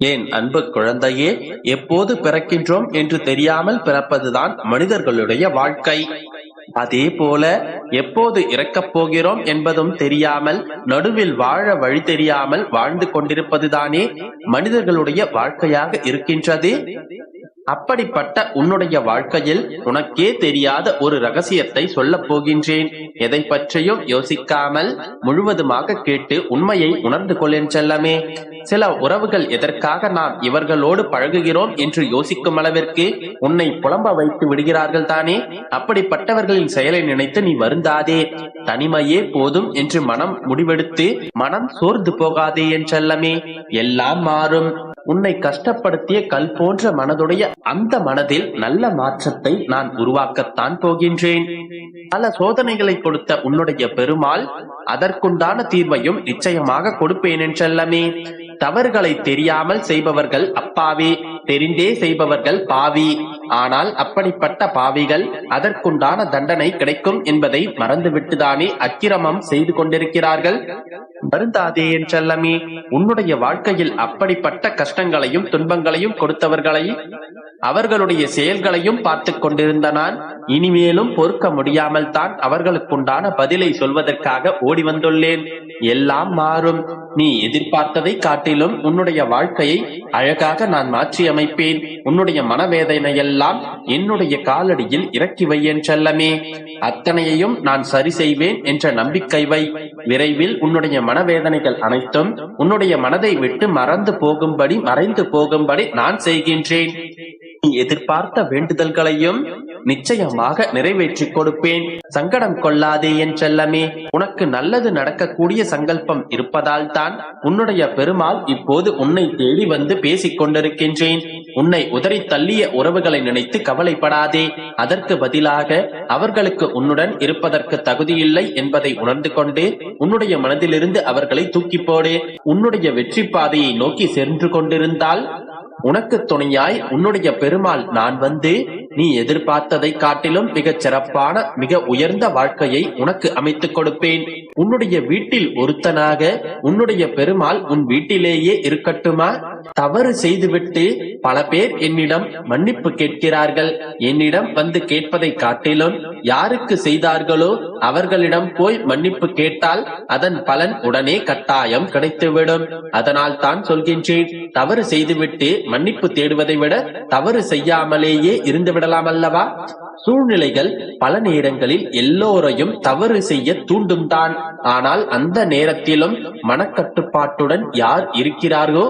ஏன் அன்பு குழந்தையே, எப்போது பிறக்கின்றோம் என்று தெரியாமல் பிறப்பதுதான் மனிதர்களுடைய வாழ்க்கை. அதே போல எப்போது இறக்கப் போகிறோம் என்பதும் தெரியாமல் நடுவில் வாழ வழி தெரியாமல் வாழ்ந்து கொண்டிருப்பதுதானே மனிதர்களுடைய வாழ்க்கையாக இருக்கின்றது. அப்படிப்பட்ட உன்னுடைய வாழ்க்கையில் உனக்கே தெரியாத ஒரு ரகசியத்தை சொல்லப் போகின்றேன். எதை பற்றியும் யோசிக்காமல் முழுவதுமாக கேட்டு உண்மையை உணர்ந்து கொள்ளேன் செல்லமே. சில உறவுகள் எதற்காக நாம் இவர்களோடு பழகுகிறோம் என்று யோசிக்கும் அளவிற்கு உன்னை புலம்ப வைத்து விடுகிறார்கள் தானே. அப்படிப்பட்டவர்களின் செயலை நினைத்து நீ வருந்தாதே. தனிமையே போதும் என்று மனம் முடிவெடுத்து மனம் சோர்ந்து போகாதே என் செல்லமே. எல்லாம் மாறும். உன்னை கஷ்டப்படுத்திய கல் போன்ற மனதுடைய அந்த மனதில் நல்ல மாற்றத்தை நான் உருவாக்கத்தான் போகின்றேன். பல சோதனைகளை கொடுத்த உன்னுடைய பெருமாள் அதற்குண்டான தீர்வையும் நிச்சயமாக கொடுப்பேன் என்றல்லமே. தவறுகளை தெரியாமல் செய்பவர்கள் அப்பாவி, தெரிந்தே செய்பவர்கள் பாவி. ஆனால் அப்படிப்பட்ட பாவிகள் அதற்குண்டான தண்டனை கிடைக்கும் என்பதை மறந்துவிட்டுதானே அக்கிரமம் செய்து கொண்டிருக்கிறார்கள். வருந்தாதே என்றல்லமே. உன்னுடைய வாழ்க்கையில் அப்படிப்பட்ட கஷ்டங்களையும் துன்பங்களையும் கொடுத்தவர்களை அவர்களுடைய செயல்களையும் பார்த்து கொண்டிருந்த நான் இனிமேலும் பொறுக்க முடியாமல் தான் அவர்களுக்குண்டான பதிலை சொல்வதற்காக ஓடி வந்துள்ளேன். எல்லாம் மாறும். நீ எதிர்பார்த்ததை காட்டிலும் உன்னுடைய வாழ்க்கையை அழகாக நான் மாற்றி அமைப்பேன். உன்னுடைய மனவேதனையெல்லாம் என்னுடைய காலடியில் இறக்கி வையேன் செல்லமே. அத்தனையையும் நான் சரி செய்வேன் என்ற நம்பிக்கை வை. விரைவில் உன்னுடைய மனவேதனைகள் அனைத்தும் உன்னுடைய மனதை விட்டு மறைந்து போகும்படி நான் செய்கின்றேன். நீ எதிர்பார்த்த வேண்டுதல்களையும் நிச்சயமாக நிறைவேற்றி கொடுப்பேன். சங்கடம் கொள்ளாதே என் செல்லமே. உனக்கு நல்லது நடக்கக்கூடிய சங்கல்பம் இருப்பதால் தான் உன்னுடைய பெருமாள் இப்போது உன்னை தேடி வந்து பேசிக் கொண்டிருக்கின்றேன். உன்னை உதறி தள்ளிய உறவுகளை நினைத்து கவலைப்படாதே. அதற்கு பதிலாக அவர்களுக்கு உன்னுடன் இருப்பதற்கு தகுதியில்லை என்பதை உணர்ந்து கொண்டு உன்னுடைய மனதிலிருந்து அவர்களை தூக்கி போடு. உன்னுடைய வெற்றி பாதையை நோக்கி சென்று கொண்டிருந்தால் உனக்கு துணையாய் உன்னுடைய பெருமாள் நான் வந்து நீ எதிர்பார்த்ததை காட்டிலும் மிகச் சிறப்பான மிக உயர்ந்த வாழ்க்கையை உனக்கு அமைத்துக் கொடுப்பேன். உன்னுடைய வீட்டில் ஒருத்தனாக உன்னுடைய பெருமாள் உன் வீட்டிலேயே இருக்கட்டுமா? தவறு செய்துவிட்டு பல பேர் என்னிடம் மன்னிப்பு கேட்கிறார்கள். என்னிடம் வந்து கேட்பதை காட்டிலும் யாருக்கு செய்தார்களோ அவர்களிடம் போய் மன்னிப்பு கேட்டால் அதன் பலன் உடனே கட்டாயம் கிடைத்துவிடும். அதனால் தான் சொல்கின்றேன், தவறு செய்துவிட்டு மன்னிப்பு தேடுவதை விட தவறு செய்யாமலேயே இருந்து விடலாம் அல்லவா? சூழ்நிலைகள் பல நேரங்களில் எல்லோரையும் தவறு செய்ய தூண்டும் தான். ஆனால் அந்த நேரத்திலும் மனக்கட்டுப்பாட்டுடன் யார் இருக்கிறார்களோ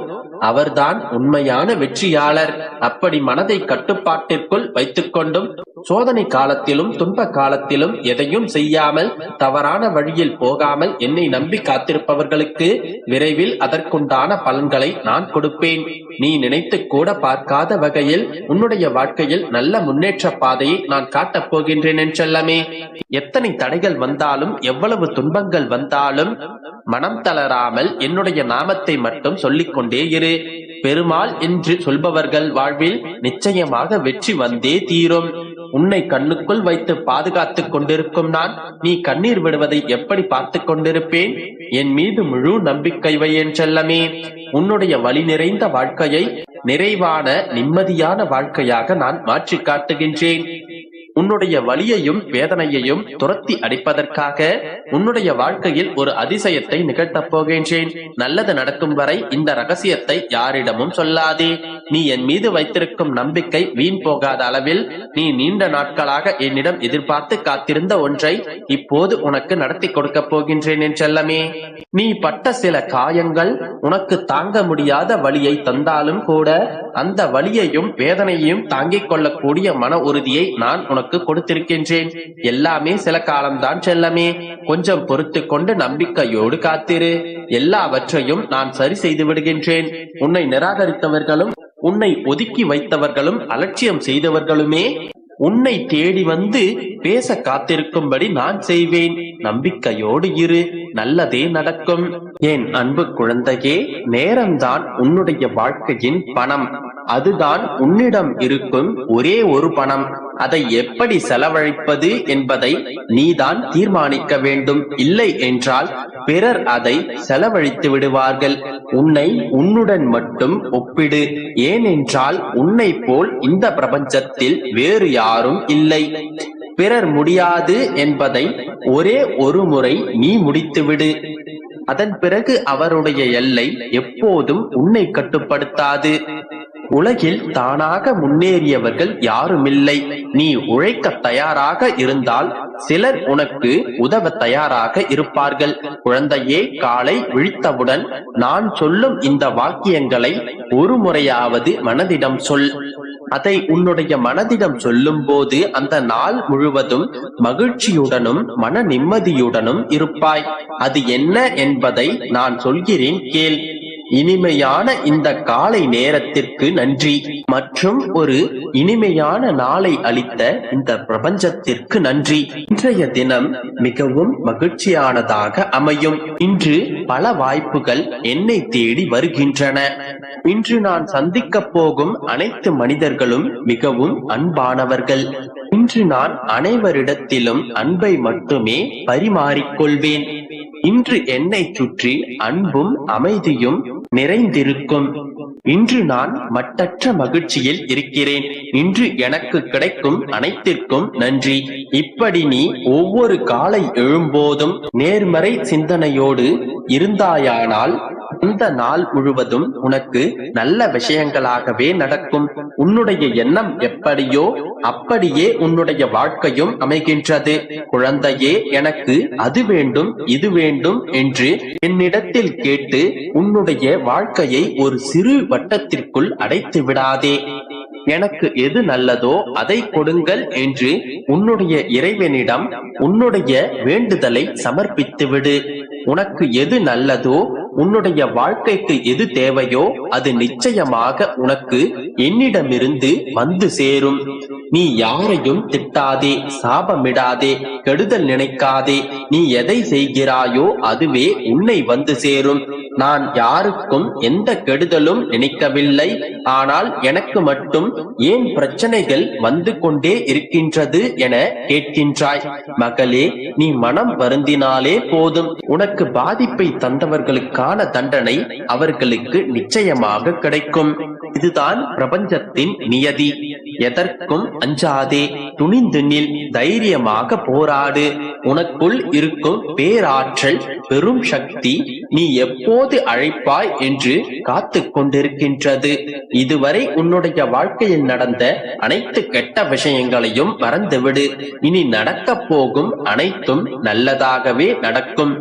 அவர்தான் உண்மையான வெற்றியாளர். அப்படி மனதை கட்டுப்பாட்டிற்குள் வைத்துக் கொண்டும் சோதனை காலத்திலும் துன்ப காலத்திலும் எதையும் செய்யாமல் தவறான வழியில் போகாமல் என்னை நம்பி காத்திருப்பவர்களுக்கு விரைவில் அதற்குண்டான பலன்களை நான் கொடுப்பேன். நீ நினைத்து கூட பார்க்காத வகையில் உன்னுடைய வாழ்க்கையில் நல்ல முன்னேற்ற பாதையை நான் காட்டப் போகின்றேன் என்றல்லமே. எத்தனை தடைகள் வந்தாலும் எவ்வளவு துன்பங்கள் வந்தாலும் மனம் தளராமல் என்னுடைய நாமத்தை மட்டும் சொல்லிக் கொண்டே இரு. பெருமாள் என்று சொல்பவர்கள் வாழ்வில் நிச்சயமாக வெற்றி வந்தே தீரும். உன்னை கண்ணுக்குள் வைத்து பாதுகாத்துக் கொண்டிருக்கும் நான் நீ கண்ணீர் விடுவதை எப்படி பார்த்து கொண்டிருப்பேன்? என் மீது முழு நம்பிக்கை வை என் செல்லமே. உன்னுடைய வலி நிறைந்த வாழ்க்கையை நிறைவான நிம்மதியான வாழ்க்கையாக நான் மாற்றி காட்டுகின்றேன். உன்னுடைய வலியையும் வேதனையையும் துரத்தி அடிப்பதற்காக உன்னுடைய வாழ்க்கையில் ஒரு அதிசயத்தை நிகழ்த்தப் போகின்றேன். நல்லது நடக்கும் வரை இந்த ரகசியத்தை யாரிடமும் சொல்லாதே. நீ என் மீது வைத்திருக்கும் நம்பிக்கை வீண் போகாத அளவில் நீ நீண்ட நாட்களாக என்னிடம் எதிர்பார்த்து காத்திருந்த ஒன்றை இப்போது உனக்கு நடத்தி கொடுக்க போகின்றேன் என் செல்லமே. நீ பட்ட சில காயங்கள் உனக்கு தாங்க முடியாத வலியை தந்தாலும் கூட அந்த வலியையும் வேதனையையும் தாங்கிக் கொள்ளக்கூடிய மன உறுதியை நான் உனக்கு கொடுத்திருக்கின்றேன். எல்லாமே சில காலம்தான் செல்லமே. கொஞ்சம் பொறுத்து கொண்டு நம்பிக்கையோடு காத்திரு. எல்லாவற்றையும் நான் சரி செய்து விடுகின்றேன். உன்னை நிராகரித்தவர்களும் உன்னை ஒதுக்கி வைத்தவர்களும் அலட்சியம் செய்தவர்களுமே உன்னை தேடி வந்து பேச காத்திருக்கும்படி நான் செய்வேன். நம்பிக்கையோடு இரு, நல்லதே நடக்கும். என் அன்பு குழந்தையே, நேரம்தான் உன்னுடைய வாழ்க்கையின் பணம். அதுதான் உன்னிடம் இருக்கும் ஒரே ஒரு பணம். அதை எப்படி செலவழிப்பது என்பதை நீதான் தீர்மானிக்க வேண்டும். இல்லை என்றால் பிறர் அதை செலவழித்து விடுவார்கள். உன்னை உன்னுடன் மட்டும் ஒப்பிடு. ஏனென்றால் உன்னை போல் இந்த பிரபஞ்சத்தில் வேறு யாரும் இல்லை. பிறர் முடியாது என்பதை ஒரே ஒரு முறை நீ முடித்துவிடு. அதன் பிறகு அவருடைய எல்லை எப்போதும் உன்னை கட்டுப்படுத்தாது. உலகில் தானாக முன்னேறியவர்கள் யாருமில்லை. நீ உழைக்க தயாராக இருந்தால் சிலர் உனக்கு உதவ தயாராக இருப்பார்கள். குழந்தையே, காலை விழித்தவுடன் நான் சொல்லும் இந்த வாக்கியங்களை ஒரு முறையாவது மனதிடம் சொல். அதை உன்னுடைய மனதிடம் சொல்லும் போது அந்த நாள் முழுவதும் மகிழ்ச்சியுடனும் மன நிம்மதியுடனும் இருப்பாய். அது என்ன என்பதை நான் சொல்கிறேன், கேள். இனிமையான இந்த காலை நேரத்திற்கு நன்றி. மற்றும் ஒரு இனிமையான நாளை அளித்த இந்த பிரபஞ்சத்திற்கு நன்றி. இன்றைய தினம் மிகவும் மகிழ்ச்சியானதாக அமையும். இன்று பல வாய்ப்புகள் என்னை தேடி வருகின்றன. இன்று நான் சந்திக்க போகும் அனைத்து மனிதர்களும் மிகவும் அன்பானவர்கள். இன்று நான் அனைவரிடத்திலும் அன்பை மட்டுமே பரிமாறிக்கொள்வேன். இன்று என்னை சுற்றி அன்பும் அமைதியும் நிறைந்திருக்கும். இன்று நான் மட்டற்ற மகிழ்ச்சியில் இருக்கிறேன். இன்று எனக்கு கிடைக்கும் அனைத்திற்கும் நன்றி. இப்படி நீ ஒவ்வொரு காலை எழும்போதும் நேர்மறை சிந்தனையோடு இருந்தாயானால் இந்த நாள் முழுவதும் உனக்கு நல்ல விஷயங்களாகவே நடக்கும். உன்னுடைய எண்ணம் எப்படியோ அப்படியே உன்னுடைய வாழ்க்கையும் அமைகின்றது. குழந்தையே, எனக்கு அது வேண்டும் இது வேண்டும் என்று என்னிடத்தில் கேட்டு உன்னுடைய வாழ்க்கையை ஒரு சிறு வட்டத்திற்குள் அடைத்து விடாதே. எனக்கு எது நல்லதோ அதை கொடுங்கள் என்று உன்னுடைய இறைவனிடம் உன்னுடைய வேண்டுதலை சமர்ப்பித்து விடு. உனக்கு எது நல்லதோ, உன்னுடைய வாழ்க்கைக்கு எது தேவையோ அது நிச்சயமாக உனக்கு என்னிடமிருந்து வந்து சேரும். நீ யாரையும் திட்டாதே, சாபமிடாதே, கெடுதல் நினைக்காதே. நீ எதை செய்கிறாயோ அதுவே உன்னை வந்து சேரும். நான் யாருக்கும் எந்த கெடுதலும் நினைக்கவில்லை. ஆனால் எனக்கு மட்டும் ஏன் பிரச்சனைகள் வந்து கொண்டே இருக்கின்றது என கேட்கின்றாய். மகளே, நீ மனம் வருந்தினாலே போதும். உனக்கு பாதிப்பை தந்தவர்களுக்கான தண்டனை அவர்களுக்கு நிச்சயமாக கிடைக்கும். இதுதான் பிரபஞ்சத்தின் நியதி. எதற்கும் அஞ்சாதே, துணிந்து நில், தைரியமாக போராடு. உனக்குள் இருக்கும் பேராற்றல், பெரும் சக்தி நீ எப்போது அழைப்பாய் என்று காத்து கொண்டிருக்கின்றது. இதுவரை உன்னுடைய வாழ்க்கையில் நடந்த அனைத்து கெட்ட விஷயங்களையும் மறந்துவிடு. இனி நடக்கப் போகும் அனைத்தும் நல்லதாகவே நடக்கும்.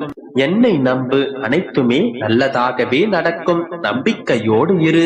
என்னை நம்பு, அனைத்துமே நல்லதாகவே நடக்கும். நம்பிக்கையோடு இரு.